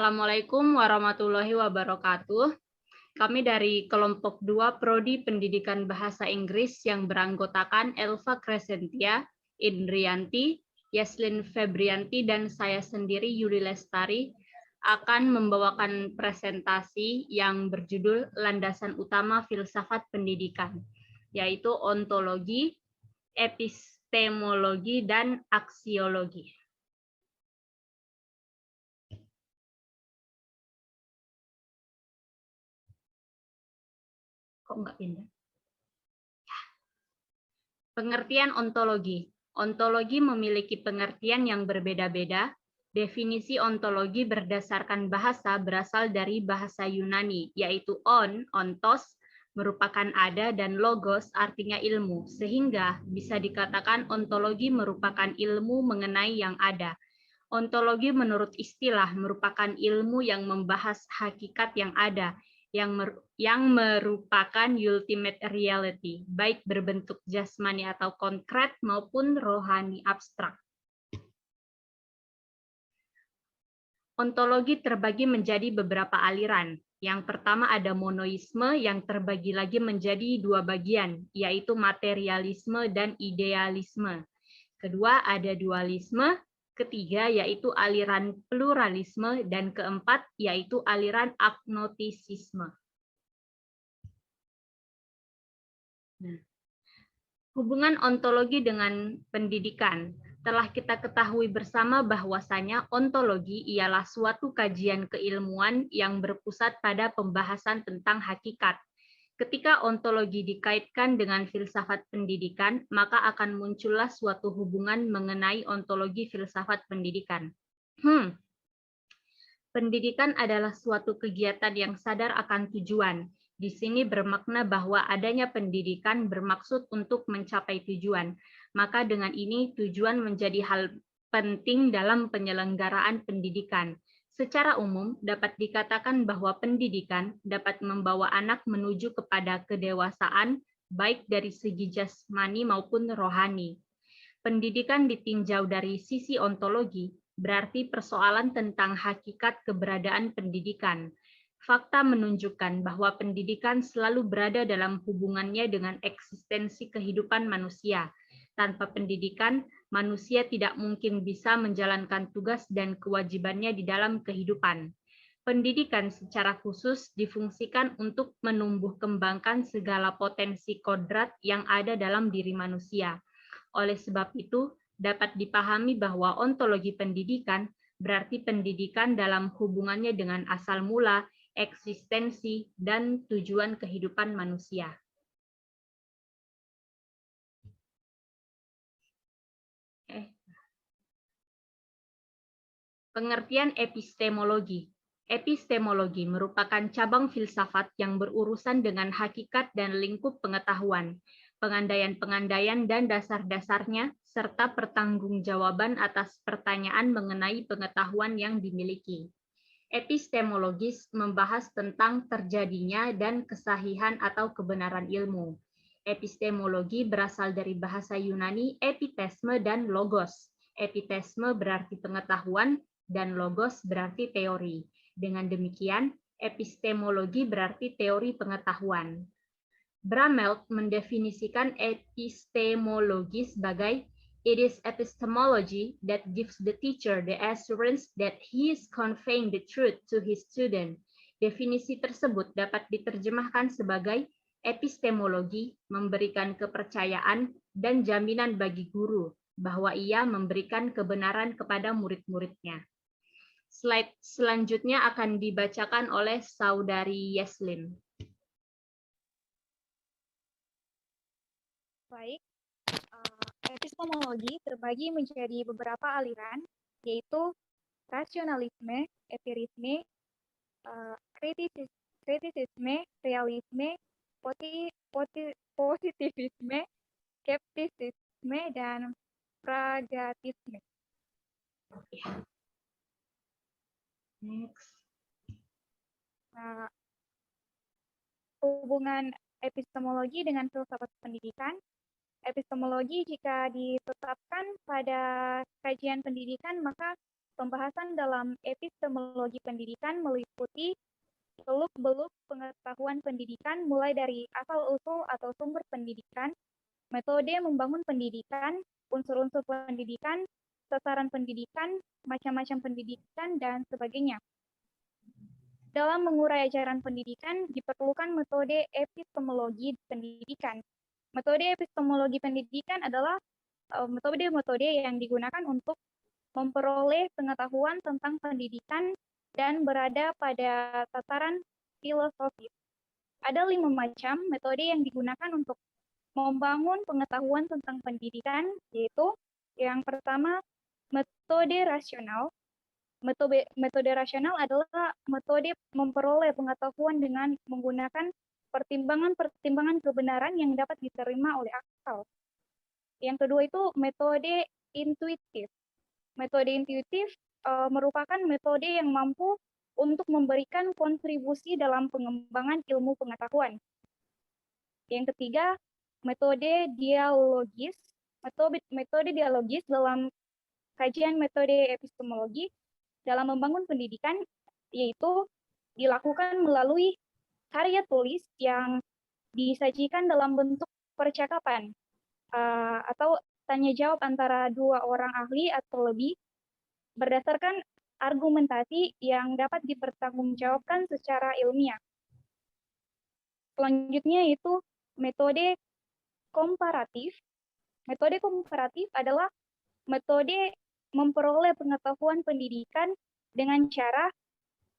Assalamualaikum warahmatullahi wabarakatuh. Kami dari kelompok 2 Prodi Pendidikan Bahasa Inggris yang beranggotakan Elva Crescentia, Indrianti, Yeslin Febrianti, dan saya sendiri Yuli Lestari akan membawakan presentasi yang berjudul Landasan Utama Filsafat Pendidikan, yaitu ontologi, epistemologi, dan aksiologi. Kok nggak pindah? Pengertian ontologi. Ontologi memiliki pengertian yang berbeda-beda. Definisi ontologi berdasarkan bahasa berasal dari bahasa Yunani, yaitu ontos, merupakan ada, dan logos artinya ilmu, sehingga bisa dikatakan ontologi merupakan ilmu mengenai yang ada. Ontologi menurut istilah merupakan ilmu yang membahas hakikat yang ada, yang merupakan ultimate reality, baik berbentuk jasmani atau konkret maupun rohani abstrak. Ontologi terbagi menjadi beberapa aliran. Yang pertama ada monoisme yang terbagi lagi menjadi dua bagian, yaitu materialisme dan idealisme. Kedua ada dualisme, ketiga yaitu aliran pluralisme, dan keempat yaitu aliran agnostisisme. Nah, hubungan ontologi dengan pendidikan. Telah kita ketahui bersama bahwasanya ontologi ialah suatu kajian keilmuan yang berpusat pada pembahasan tentang hakikat. Ketika ontologi dikaitkan dengan filsafat pendidikan, maka akan muncullah suatu hubungan mengenai ontologi filsafat pendidikan. Pendidikan adalah suatu kegiatan yang sadar akan tujuan. Di sini bermakna bahwa adanya pendidikan bermaksud untuk mencapai tujuan. Maka dengan ini tujuan menjadi hal penting dalam penyelenggaraan pendidikan. Secara umum, dapat dikatakan bahwa pendidikan dapat membawa anak menuju kepada kedewasaan, baik dari segi jasmani maupun rohani. Pendidikan ditinjau dari sisi ontologi, berarti persoalan tentang hakikat keberadaan pendidikan. Fakta menunjukkan bahwa pendidikan selalu berada dalam hubungannya dengan eksistensi kehidupan manusia. Tanpa pendidikan, manusia tidak mungkin bisa menjalankan tugas dan kewajibannya di dalam kehidupan. Pendidikan secara khusus difungsikan untuk menumbuh kembangkan segala potensi kodrat yang ada dalam diri manusia. Oleh sebab itu, dapat dipahami bahwa ontologi pendidikan berarti pendidikan dalam hubungannya dengan asal mula, eksistensi, dan tujuan kehidupan manusia. Pengertian epistemologi. Epistemologi merupakan cabang filsafat yang berurusan dengan hakikat dan lingkup pengetahuan, pengandaian-pengandaian dan dasar-dasarnya, serta pertanggungjawaban atas pertanyaan mengenai pengetahuan yang dimiliki. Epistemologis membahas tentang terjadinya dan kesahihan atau kebenaran ilmu. Epistemologi berasal dari bahasa Yunani epitesme dan logos. Epitesme berarti pengetahuan dan logos berarti teori. Dengan demikian, epistemologi berarti teori pengetahuan. Bramelt mendefinisikan epistemologi sebagai it is epistemology that gives the teacher the assurance that he is conveying the truth to his student. Definisi tersebut dapat diterjemahkan sebagai epistemologi memberikan kepercayaan dan jaminan bagi guru bahwa ia memberikan kebenaran kepada murid-muridnya. Slide selanjutnya akan dibacakan oleh Saudari Yeslin. Baik, epistemologi terbagi menjadi beberapa aliran, yaitu rasionalisme, empirisme, kritisisme, realisme, positivisme, skeptisisme, dan pragmatisme. Next. Hubungan epistemologi dengan filsafat pendidikan. Epistemologi jika ditetapkan pada kajian pendidikan, maka Pembahasan dalam epistemologi pendidikan meliputi seluk-beluk pengetahuan pendidikan mulai dari asal-usul atau sumber pendidikan, metode membangun pendidikan, unsur-unsur pendidikan, sasaran pendidikan, macam-macam pendidikan, dan sebagainya. Dalam mengurai ajaran pendidikan, diperlukan metode epistemologi pendidikan. Metode epistemologi pendidikan adalah metode-metode yang digunakan untuk memperoleh pengetahuan tentang pendidikan dan berada pada tataran filosofis. Ada 5 macam metode yang digunakan untuk membangun pengetahuan tentang pendidikan, yaitu yang pertama, metode rasional. Metode rasional adalah metode memperoleh pengetahuan dengan menggunakan pertimbangan-pertimbangan kebenaran yang dapat diterima oleh akal. Yang kedua itu metode intuitif. Metode intuitif merupakan metode yang mampu untuk memberikan kontribusi dalam pengembangan ilmu pengetahuan. Yang ketiga, metode dialogis. Metode dialogis dalam kajian metode epistemologi dalam membangun pendidikan, yaitu dilakukan melalui karya tulis yang disajikan dalam bentuk percakapan atau tanya jawab antara dua orang ahli atau lebih berdasarkan argumentasi yang dapat dipertanggungjawabkan secara ilmiah. Selanjutnya itu metode komparatif. Metode komparatif adalah metode memperoleh pengetahuan pendidikan dengan cara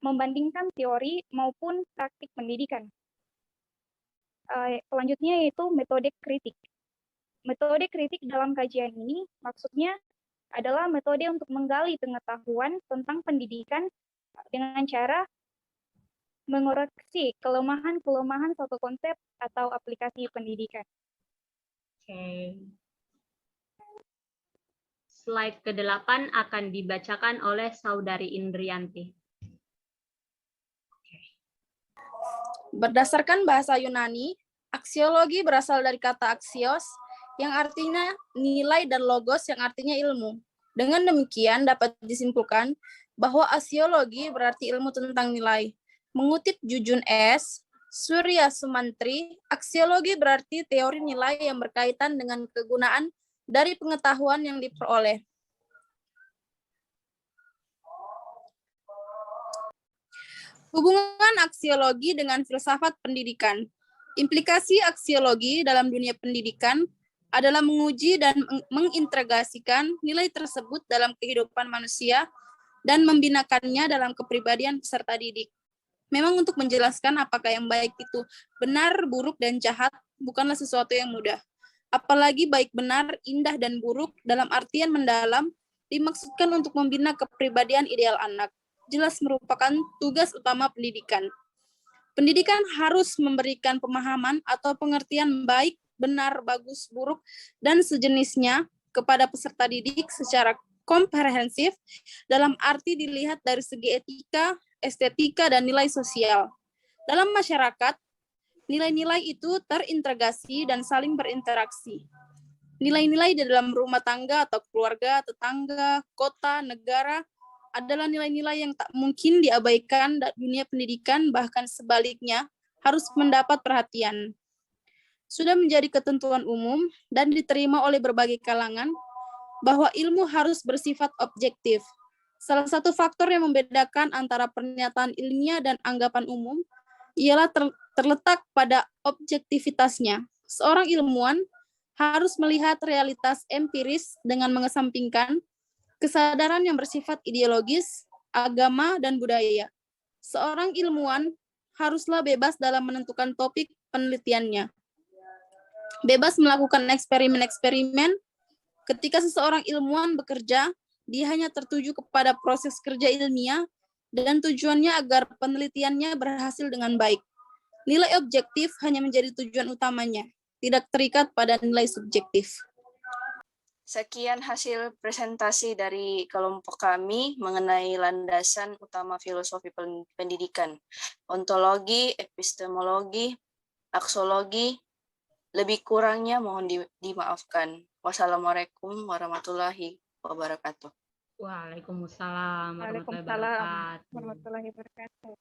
membandingkan teori maupun praktik pendidikan. Selanjutnya yaitu metode kritik. Metode kritik dalam kajian ini maksudnya adalah metode untuk menggali pengetahuan tentang pendidikan dengan cara mengoreksi kelemahan-kelemahan suatu konsep atau aplikasi pendidikan. Oke. Slide ke-8 akan dibacakan oleh Saudari Indrianti. Berdasarkan bahasa Yunani, aksiologi berasal dari kata aksios, yang artinya nilai, dan logos yang artinya ilmu. Dengan demikian dapat disimpulkan bahwa aksiologi berarti ilmu tentang nilai. Mengutip Jujun S. Surya Sumantri, aksiologi berarti teori nilai yang berkaitan dengan kegunaan dari pengetahuan yang diperoleh. Hubungan aksiologi dengan filsafat pendidikan. Implikasi aksiologi dalam dunia pendidikan adalah menguji dan mengintegrasikan nilai tersebut dalam kehidupan manusia dan membinakannya dalam kepribadian peserta didik. Memang untuk menjelaskan apakah yang baik itu benar, buruk, dan jahat bukanlah sesuatu yang mudah. Apalagi baik, benar, indah, dan buruk dalam artian mendalam dimaksudkan untuk membina kepribadian ideal anak. Jelas merupakan tugas utama pendidikan. Pendidikan harus memberikan pemahaman atau pengertian baik, benar, bagus, buruk, dan sejenisnya kepada peserta didik secara komprehensif dalam arti dilihat dari segi etika, estetika, dan nilai sosial. Dalam masyarakat, nilai-nilai itu terintegrasi dan saling berinteraksi. Nilai-nilai di dalam rumah tangga atau keluarga, tetangga, kota, negara adalah nilai-nilai yang tak mungkin diabaikan dunia pendidikan, bahkan sebaliknya harus mendapat perhatian. Sudah menjadi ketentuan umum dan diterima oleh berbagai kalangan bahwa ilmu harus bersifat objektif. Salah satu faktor yang membedakan antara pernyataan ilmiah dan anggapan umum ialah terletak pada objektivitasnya. Seorang ilmuwan harus melihat realitas empiris dengan mengesampingkan kesadaran yang bersifat ideologis, agama, dan budaya. Seorang ilmuwan haruslah bebas dalam menentukan topik penelitiannya. Bebas melakukan eksperimen-eksperimen. Ketika seseorang ilmuwan bekerja, dia hanya tertuju kepada proses kerja ilmiah dan tujuannya agar penelitiannya berhasil dengan baik. Nilai objektif hanya menjadi tujuan utamanya, tidak terikat pada nilai subjektif. Sekian hasil presentasi dari kelompok kami mengenai landasan utama filosofi pendidikan, ontologi, epistemologi, aksiologi. Lebih kurangnya mohon dimaafkan. Wassalamualaikum warahmatullahi wabarakatuh. Waalaikumsalam warahmatullahi Waalaikumsalam wabarakatuh. warahmatullahi wabarakatuh.